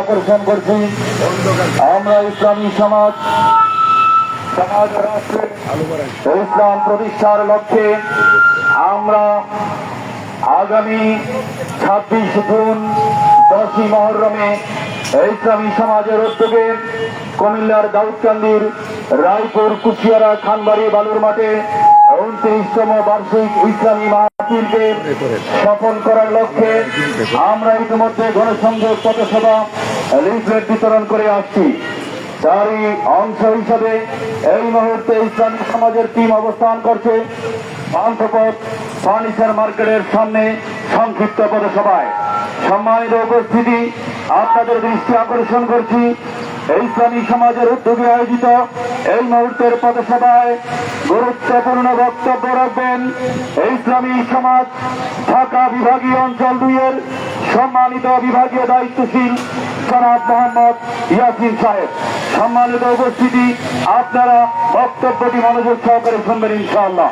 আকর্ষণ করছি। আমরা ইসলামী সমাজ রাষ্ট্রে ইসলাম প্রতিষ্ঠার লক্ষ্যে আমরা আগামী 26 জুন 10ই মহরমে ইসলামী সমাজের উদ্যোগে কুমিল্লার দাউদকান্দির রায়পুর কুশিয়ারা খানবাড়ি বালুর মাঠে 29তম বার্ষিক ইসলামী মাহফিলকে সফল করার লক্ষ্যে আমরা ইতিমধ্যে গণসংযোগ পথসভা লিফলেট বিতরণ করে আসছি। তারই অংশ হিসাবে এই মুহূর্তে ইসলামী সমাজের টিম অবস্থান করছে পান্থপথ ফার্নিচার মার্কেটের সামনে সংক্ষিপ্ত পথসভায়। সম্মানিত উপস্থিতি, আপনাদের দৃষ্টি আকর্ষণ করছি ইসলামী সমাজের উদ্যোগে আয়োজিত এই মুহূর্তের পথসভায় গুরুত্বপূর্ণ বক্তব্য রাখবেন ইসলামী সমাজ ঢাকা বিভাগীয় অঞ্চল 2-এর সম্মানিত বিভাগীয় দায়িত্বশীল জনাব মোহাম্মদ ইয়াসিন সাহেব। সম্মানিত উপস্থিতি, আপনারা বক্তব্যটি মনোযোগ সহকারে শুনবেন ইনশাআল্লাহ।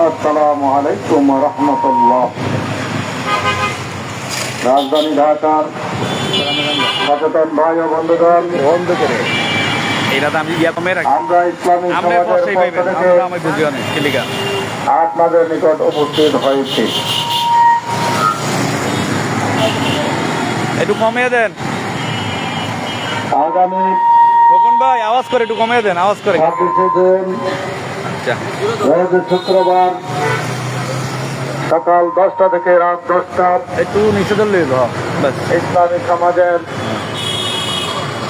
আসসালামু আলাইকুম ওয়া রাহমাতুল্লাহ। রাজধানী ঢাকার সচেতন ভাই ও বন্ধুগণ, আমরা ইসলামী সমাজের পক্ষ থেকে আপনাদের নিকট উপস্থিত হয়েছি। একটু কমিয়ে দেন আগামী খোকন ভাই, আওয়াজ করে একটু কমিয়ে দেন, আওয়াজ করে। 26 জুন রোজ শুক্রবার সকাল 10টা থেকে রাত 10টা একটু নিচে ধরলে ইসলামী সমাজের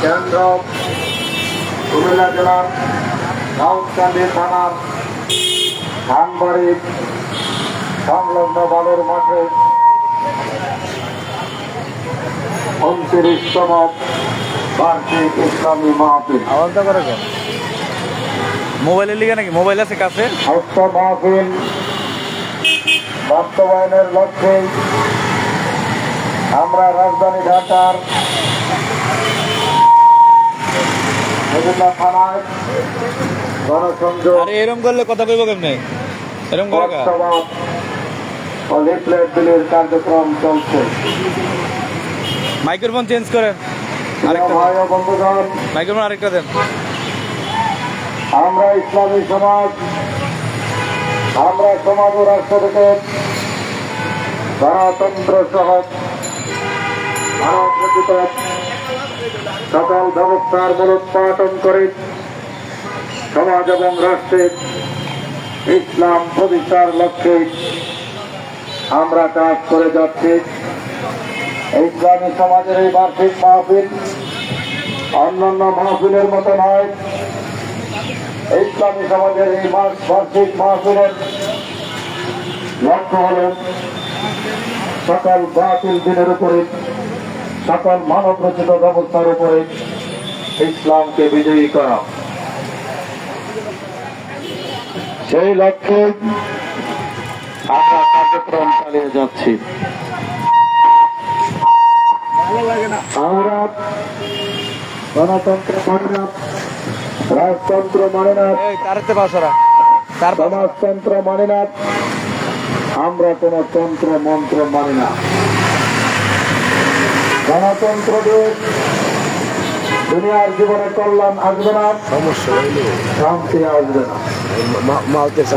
কেন্দ্র কুমিল্লা জেলার দাউদকান্দি থানার খানবাড়ি সংলগ্ন বালুর মাঠে 29তম বার্ষিক ইসলামী মাহফিল। আওয়াজটা করে কেন? মোবাইলের লিগে নাকি? মোবাইল আছে কাছে? উক্ত মাহফিল বাস্তবায়নের লক্ষ্যে আমরা রাজধানী ঢাকার বিভিন্ন থানায় গণসংযোগ এরকম করলে কথা কইব কেমনে? এরকম করে পথসভা ও লিফলেট বিলির কার্যক্রম চলছে। মাইক্রোফোন চেঞ্জ করেন, আরেকটা ভাই ও বন্ধুগণ, মাইক্রোফোন আরেকটা দেন। আমরা ইসলামী সমাজ, আমরা সমাজ ও রাষ্ট্র থেকে গণতন্ত্র সহ মানবরচিত সকল ব্যবস্থার মূলোৎপাটন করে সমাজ এবং রাষ্ট্রে ইসলাম প্রতিষ্ঠার লক্ষ্যে আমরা কাজ করে যাচ্ছি। ইসলামী সমাজের এই বার্ষিক মাহফিল অন্যান্য মাহফিলের মতো নয়। ইসলামী সমাজের এই বার্ষিক মাহফিলের লক্ষ্য হল সকল বাতিল দিনের উপরে, সকল মানব রচিত ব্যবস্থার উপরে ইসলামকে বিজয়ী করা। সেই লক্ষ্যে আমরা কার্যক্রম চালিয়ে যাচ্ছি। আমরা গণতন্ত্র মানে না, রাজতন্ত্র মানে না, সমাজতন্ত্র মানে না, আমরা কোন তন্ত্র মন্ত্র মানি না। গণতন্ত্র দিয়ে দুনিয়ার জীবনে কল্যাণ আসবে না, শান্তি আসবে না।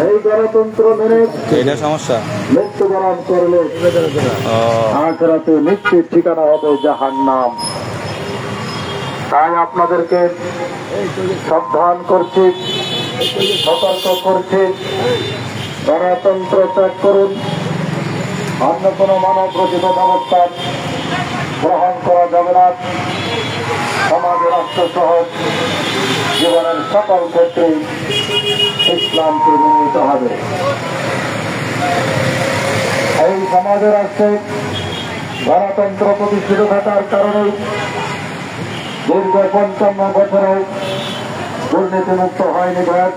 এই গণতন্ত্র মেনে সমস্যা মৃত্যুবরণ করলে আখিরাতে নিশ্চিত ঠিকানা হবে জাহান্নাম। তাই আপনাদেরকে সাবধান করছি, সতর্ক করছি, গণতন্ত্র ত্যাগ করুন। অন্য কোন মানব রচিত ব্যবস্থা গ্রহণ করা যাবে না। সমাজ রাষ্ট্র সহ জীবনের সকল ক্ষেত্রে ইসলামকে মেনে নিতে হবে। এই সমাজে রাষ্ট্রে গণতন্ত্র প্রতিষ্ঠিত থাকার কারণে দীর্ঘ 55 বছরে দুর্নীতিমুক্ত হয়নি দেশ,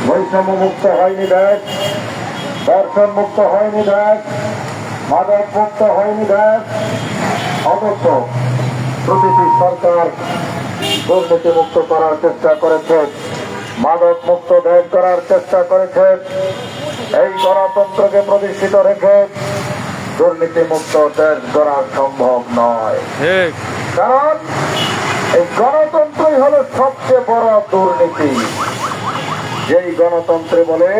বৈষম্য মুক্ত হয়নি দেশ, দর্শন মুক্ত হয়নি দেশ, মাদক মুক্ত হয়নি দেশ। অথচ প্রতিটি সরকার দুর্নীতি মুক্ত করার চেষ্টা করেছে, মাদক মুক্ত দেশ করার চেষ্টা করেছে। এই গণতন্ত্রকে প্রতিষ্ঠিত রেখে দুর্নীতিমুক্ত দেশ গড়া সম্ভব নয়। ঠিক। কারণ এই গণতন্ত্রই হলো সবচেয়ে বড় দুর্নীতি। যেই গণতন্ত্রে বলে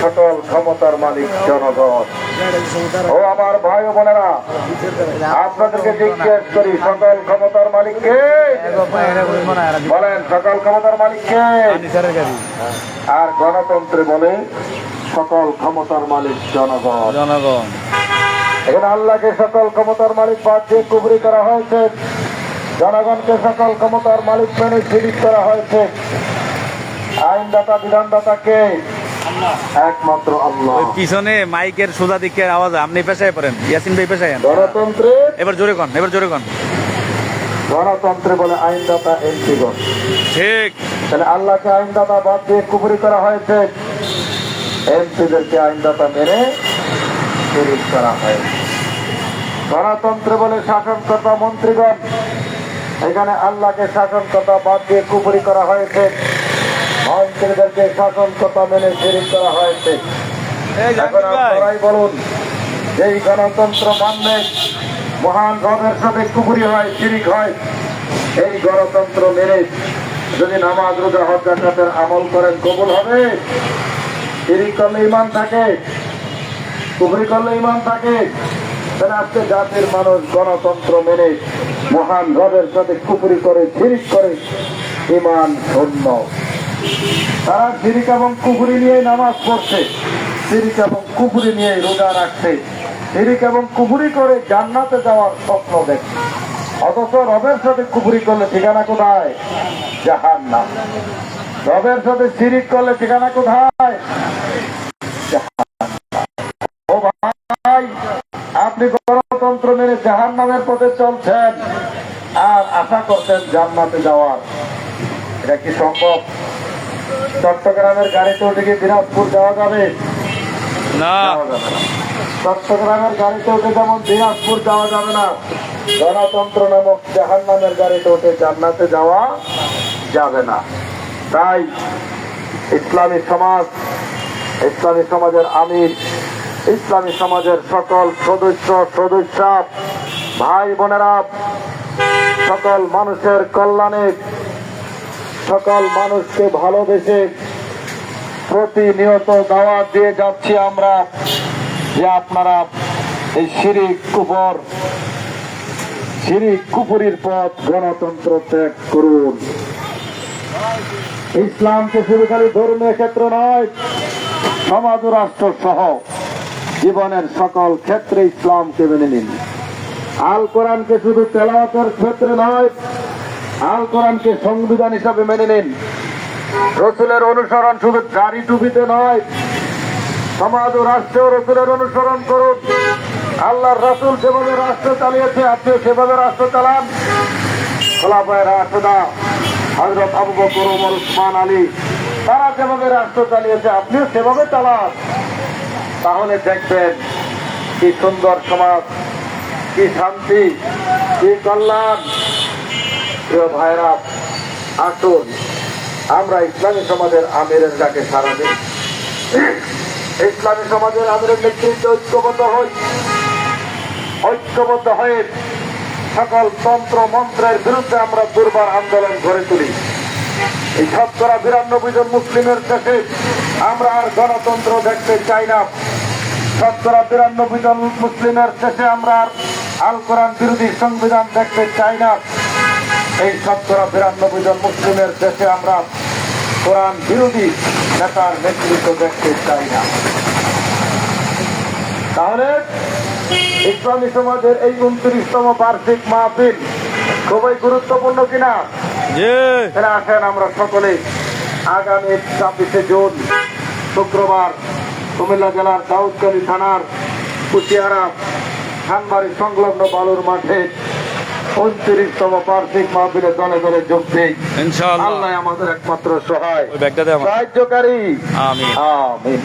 সকল ক্ষমতার মালিক জনগণ। ও আমার ভাই ও বোনেরা, আপনাদেরকে জিজ্ঞেস করি, সকল ক্ষমতার মালিক কে? বলেন, সকল ক্ষমতার মালিক কে? আর গণতন্ত্রে বলে সকল ক্ষমতার মালিক জনগণ। জনগণ। এখানে আল্লাহকে সকল ক্ষমতার মালিক বাদ দিয়ে কুফরি করা হয়েছে, জনগণকে সকল ক্ষমতার মালিক মেনে শিরিক করা হয়েছে। আইনদাতা বিধানদাতাকে একমাত্র আল্লাহ। পিছনে মাইকের সোজা দিকের আওয়াজ আপনি পেশায় পড়েন, ইয়াসিন ভাই পেশায়। গণতন্ত্রে এবার জোরে কন, এবার জোরে কন। গণতন্ত্রে বলে আইনদাতা এমপিগণ। ঠিক। তাহলে আল্লাহকে আইনদাতা বাদ দিয়ে কুফরি করা হয়েছে, এমপিদেরকে আইনদাতা মেনে শিরিক করা হয়েছে। গণতন্ত্রে বলে শাসনকর্তা মন্ত্রীগণ, এখানে আল্লাহকে শাসনকর্তা বাদ দিয়ে কুফরি করা হয়েছে, মন্ত্রীদেরকে শাসনকর্তা মেনে শিরিক করা হয়েছে। এখন আপনারাই বলুন, যেই গণতন্ত্র মানলে মহান রবের সাথে কুফরি হয়, শিরিক হয়, এই গণতন্ত্র মেনে যদি নামাজ রোজা হজ জাকাতের আমল করেন, কবুল হবে? শিরিক করলে ঈমান থাকে, কুফরি করলে ঈমান থাকে। তাহলে আজকে জাতির মানুষ গণতন্ত্র মেনে মহান রবের সাথে কুফরি করে, শিরিক করে, ঈমান শূন্য। তারা শিরিক এবং কুফরি নিয়ে নামাজ পড়ছে, শিরিক এবং কুফরি নিয়ে রোজা রাখছে, শিরিক এবং কুফরি করে জান্নাতে যাওয়ার স্বপ্ন দেখছে। অথচ রবের সাথে কুফরি করলে ঠিকানা কোথায়? জাহান্নাম। রবের সাথে শিরিক করলে ঠিকানা কোথায়? ও ভাই, আপনি গণতন্ত্র মেনে জাহান্নামের পথে চলছেন আর আশা করছেন জান্নাতে যাওয়ার, এটা কি সম্ভব? চট্টগ্রামের গাড়িতে উঠে কি দিনাজপুর যাওয়া যাবে? না। যাওয়া যাবে না। চট্টগ্রামের গাড়িতে উঠে যেমন দিনাজপুর যাওয়া যাবে না, গণতন্ত্র নামক জাহান্নামের গাড়িতে উঠে জান্নাতে যাওয়া যাবে না। তাই ইসলামী সমাজ, ইসলামী সমাজের আমির, ইসলামী সমাজের সকল সদস্য ভাই বোনেরা, সকল মানুষের কল্যাণে, সকল মানুষকে ভালোবেসে প্রতিনিয়ত দাওয়াত দিয়ে যাচ্ছি আমরা যে আপনারা এই শিরিক কুফরির পথ গণতন্ত্র ত্যাগ করুন। ইসলামকে শুধু খালি ধর্মীয় ক্ষেত্র নয়, সমাজ ও রাষ্ট্র সহ জীবনের সকল ক্ষেত্রে ইসলামকে মেনে নিন। আল কোরআনকে শুধু তেলাওয়াতের ক্ষেত্রে নয়, আল কোরআনকে সংবিধান হিসাবে মেনে নিন। রসুলের অনুসরণ শুধু দাড়ি টুপিতে নয়, সমাজ ও রাষ্ট্রেও রসুলের অনুসরণ করুন। আল্লাহর রাসূল যেভাবে রাষ্ট্র চালিয়েছে, আপনি সেভাবে রাষ্ট্র চালান। খোলাফায়ে রাশেদা, হযরত আবু বকর, ওমর, উসমান, আলী, তারা যেভাবে রাষ্ট্র চালিয়েছে, আপনিও সেভাবে চালান। তাহলে দেখবেন কি সুন্দর সমাজ, কি শান্তি, কি কল্যাণ। প্রিয় ভাইরা, আসুন আমরা ইসলামী সমাজের আমিরের ডাকে সাড়া দিই, ইসলামী সমাজের আমিরের নেতৃত্বে ঐক্যবদ্ধ হয়ে সকল তন্ত্র মন্ত্রের বিরুদ্ধে আমরা দুর্বার আন্দোলন গড়ে তুলি। এই 92 জন মুসলিমের দেশে আমরা আর গণতন্ত্র দেখতে চাই না। 92 জন মুসলিমের দেশে আমরা আর আল কোরআন বিরোধী সংবিধান দেখতে চাই না। এই 92 জন মুসলিমের দেশে আমরা কোরআন বিরোধী নেতার নেতৃত্ব দেখতে চাই না। তাহলে ইসলামী সমাজের এই 29তম বার্ষিক মাহফিল খুবই গুরুত্বপূর্ণ কিনা? তাহলে আসেন আমরা সকলে আগামী 26শে জুন শুক্রবার কুমিল্লা জেলার দাউদকালী থানার কুচিয়ারা খানবাড়ি সংলগ্ন বালুর মাঠে 29তম বার্ষিক মাহফিলে দলে দলে যোগ দেই। ইনশাআল্লাহ আল্লাহ আমাদের একমাত্র সহায়, সাহায্যকারী। আমিন আমিন।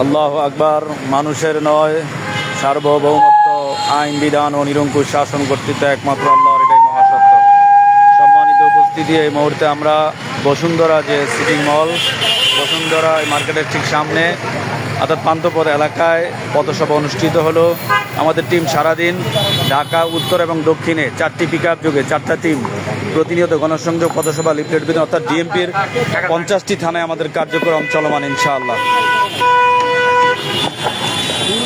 আল্লাহু আকবার। মানুষের নয়, সার্বভৌমত্ব, আইন বিধান ও নিরঙ্কুশ শাসন কর্তৃত্ব একমাত্র আল্লাহর, এটাই মহাসত্য। সম্মানিত উপস্থিতি, এই মুহূর্তে আমরা বসুন্ধরা যে সিটিং মল, বসুন্ধরা মার্কেটের ঠিক সামনে অর্থাৎ পান্থপথ এলাকায় পথসভা অনুষ্ঠিত হলো। আমাদের টিম সারাদিন ঢাকা উত্তর এবং দক্ষিণে 4টি পিক আপ যোগে 4টা টিম প্রতিনিয়ত গণসংযোগ পথসভা লিফলেট বিতরণ অর্থাৎ ডিএমপির 50টি থানায় আমাদের কার্যক্রম চলমান ইনশাআল্লাহ।